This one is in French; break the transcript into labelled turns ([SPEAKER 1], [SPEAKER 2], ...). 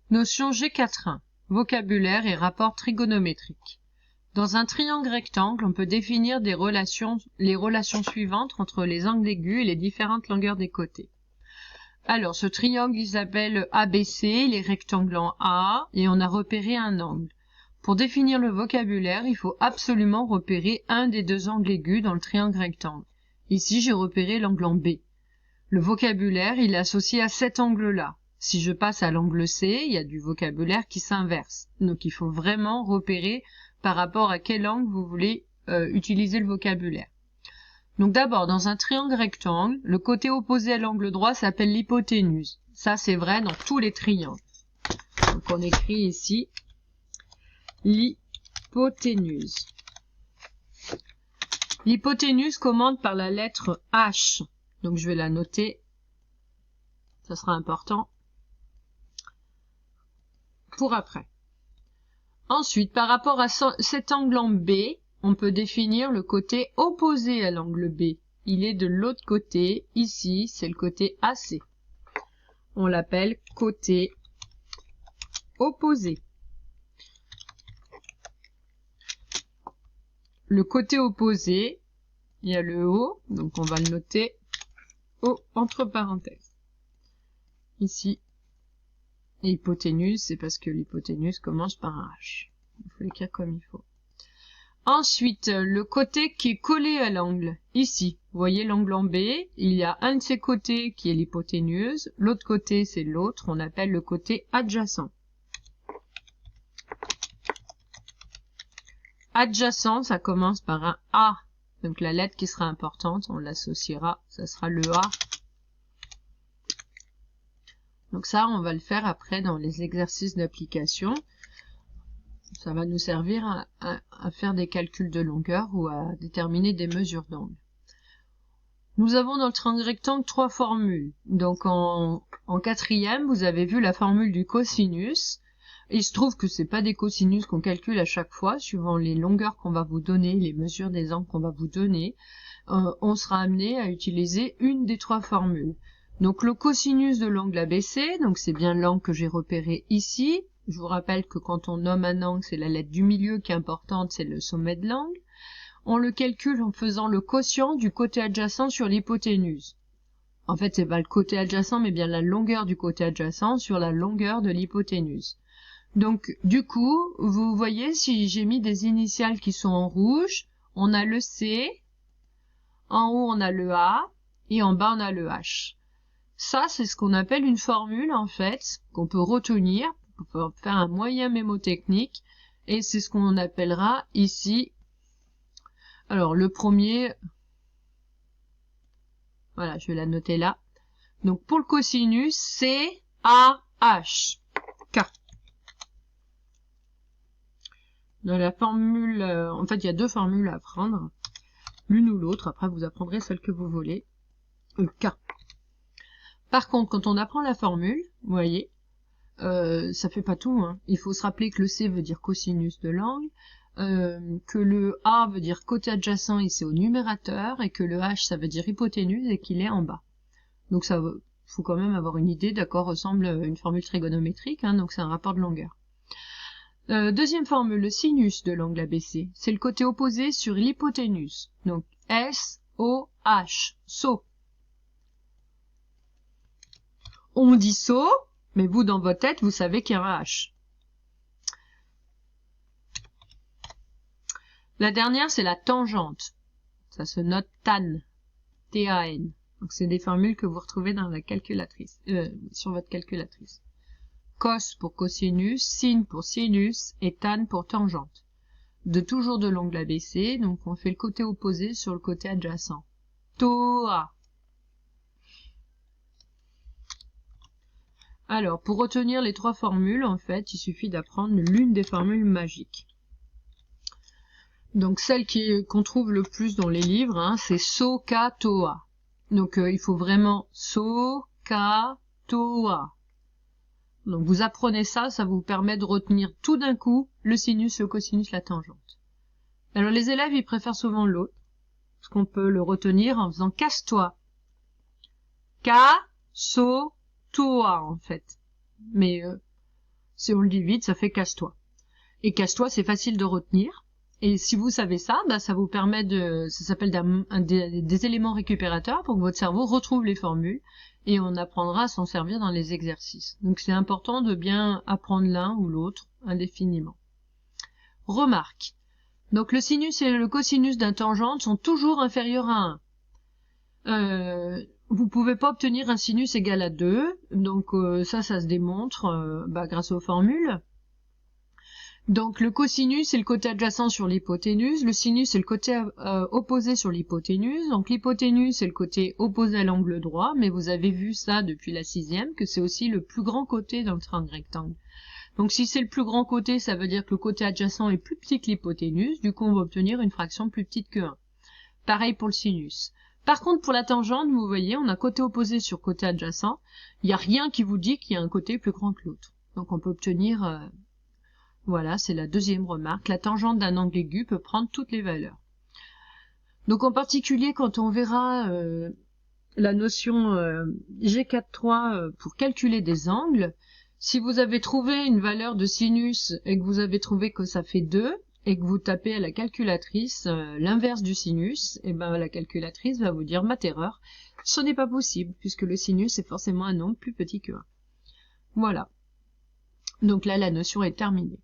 [SPEAKER 1] Notion G4.1. Vocabulaire et rapports trigonométriques. Dans un triangle rectangle, on peut définir les relations suivantes entre les angles aigus et les différentes longueurs des côtés. Alors, ce triangle, il s'appelle ABC, il est rectangle en A, et on a repéré un angle. Pour définir le vocabulaire, il faut absolument repérer un des deux angles aigus dans le triangle rectangle. Ici, j'ai repéré l'angle en B. Le vocabulaire, il est associé à cet angle-là. Si je passe à l'angle C, il y a du vocabulaire qui s'inverse. Donc, il faut vraiment repérer par rapport à quel angle vous voulez utiliser le vocabulaire. Donc d'abord, dans un triangle rectangle, le côté opposé à l'angle droit s'appelle l'hypoténuse. Ça, c'est vrai dans tous les triangles. Donc on écrit ici l'hypoténuse. L'hypoténuse commence par la lettre H. Donc je vais la noter. Ça sera important pour après. Ensuite, par rapport à cet angle en B, on peut définir le côté opposé à l'angle B. Il est de l'autre côté. Ici, c'est le côté AC. On l'appelle côté opposé. Le côté opposé, il y a le O, donc on va le noter O entre parenthèses. Ici, hypoténuse, c'est parce que l'hypoténuse commence par un H. Il faut l'écrire comme il faut. Ensuite, le côté qui est collé à l'angle, ici. Vous voyez l'angle en B, il y a un de ses côtés qui est l'hypoténuse, l'autre côté c'est l'autre, on appelle le côté adjacent. Adjacent, ça commence par un A. Donc la lettre qui sera importante, on l'associera, ça sera le A. Donc ça, on va le faire après dans les exercices d'application. Ça va nous servir à faire des calculs de longueur ou à déterminer des mesures d'angle. Nous avons dans le triangle rectangle trois formules. Donc en quatrième, vous avez vu la formule du cosinus. Il se trouve que c'est pas des cosinus qu'on calcule à chaque fois, suivant les longueurs qu'on va vous donner, les mesures des angles qu'on va vous donner. On sera amené à utiliser une des trois formules. Donc le cosinus de l'angle ABC, donc c'est bien l'angle que j'ai repéré ici. Je vous rappelle que quand on nomme un angle, c'est la lettre du milieu qui est importante, c'est le sommet de l'angle. On le calcule en faisant le quotient du côté adjacent sur l'hypoténuse. En fait, c'est pas le côté adjacent, mais bien la longueur du côté adjacent sur la longueur de l'hypoténuse. Donc, du coup, vous voyez, si j'ai mis des initiales qui sont en rouge, on a le C, en haut on a le A, et en bas on a le H. Ça, c'est ce qu'on appelle une formule, en fait, qu'on peut retenir, pour faire un moyen mémotechnique, et c'est ce qu'on appellera ici, alors le premier, voilà, je vais la noter là, donc pour le cosinus, C, A, H, K. Dans la formule, en fait, il y a deux formules à apprendre, l'une ou l'autre, après vous apprendrez celle que vous voulez, K. Par contre, quand on apprend la formule, vous voyez, ça fait pas tout, hein. Il faut se rappeler que le C veut dire cosinus de l'angle, que le A veut dire côté adjacent et c'est au numérateur, et que le H ça veut dire hypoténuse et qu'il est en bas. Donc ça faut quand même avoir une idée, d'accord, ressemble à une formule trigonométrique, hein, donc c'est un rapport de longueur. Deuxième formule, le sinus de l'angle ABC, c'est le côté opposé sur l'hypoténuse. Donc S-O-H, SO. On dit SO, mais vous, dans votre tête, vous savez qu'il y a un H. La dernière, c'est la tangente. Ça se note tan. T-A-N. Donc, c'est des formules que vous retrouvez dans la calculatrice, sur votre calculatrice. Cos pour cosinus, sin pour sinus et tan pour tangente. Toujours de l'angle ABC, donc on fait le côté opposé sur le côté adjacent. Toa. Alors, pour retenir les trois formules, en fait, il suffit d'apprendre l'une des formules magiques. Donc, celle qu'on trouve le plus dans les livres, hein, c'est So, Ka, Toa. Donc, il faut vraiment So, Ka, Toa. Donc, vous apprenez ça, ça vous permet de retenir tout d'un coup le sinus, le cosinus, la tangente. Alors, les élèves, ils préfèrent souvent l'autre, parce qu'on peut le retenir en faisant casse-toi. Ka, So, Toa, en fait. Mais Si on le divise, ça fait casse-toi. Et casse-toi, c'est facile de retenir. Et si vous savez ça, bah, ça vous permet ça s'appelle des éléments récupérateurs pour que votre cerveau retrouve les formules et on apprendra à s'en servir dans les exercices. Donc c'est important de bien apprendre l'un ou l'autre indéfiniment. Remarque. Donc le sinus et le cosinus d'un tangente sont toujours inférieurs à 1. Vous pouvez pas obtenir un sinus égal à 2, donc ça se démontre grâce aux formules. Donc le cosinus c'est le côté adjacent sur l'hypoténuse, le sinus c'est le côté opposé sur l'hypoténuse, donc l'hypoténuse c'est le côté opposé à l'angle droit, mais vous avez vu ça depuis la 6e, que c'est aussi le plus grand côté dans le triangle rectangle. Donc si c'est le plus grand côté, ça veut dire que le côté adjacent est plus petit que l'hypoténuse, du coup on va obtenir une fraction plus petite que 1. Pareil pour le sinus. Par contre pour la tangente, vous voyez, on a côté opposé sur côté adjacent, il n'y a rien qui vous dit qu'il y a un côté plus grand que l'autre. Donc on peut obtenir... Voilà, c'est la deuxième remarque. La tangente d'un angle aigu peut prendre toutes les valeurs. Donc en particulier, quand on verra la notion G4.3 pour calculer des angles, si vous avez trouvé une valeur de sinus et que vous avez trouvé que ça fait 2, et que vous tapez à la calculatrice l'inverse du sinus, et ben la calculatrice va vous dire mat erreur. Ce n'est pas possible, puisque le sinus est forcément un nombre plus petit que 1. Voilà. Donc là, la notion est terminée.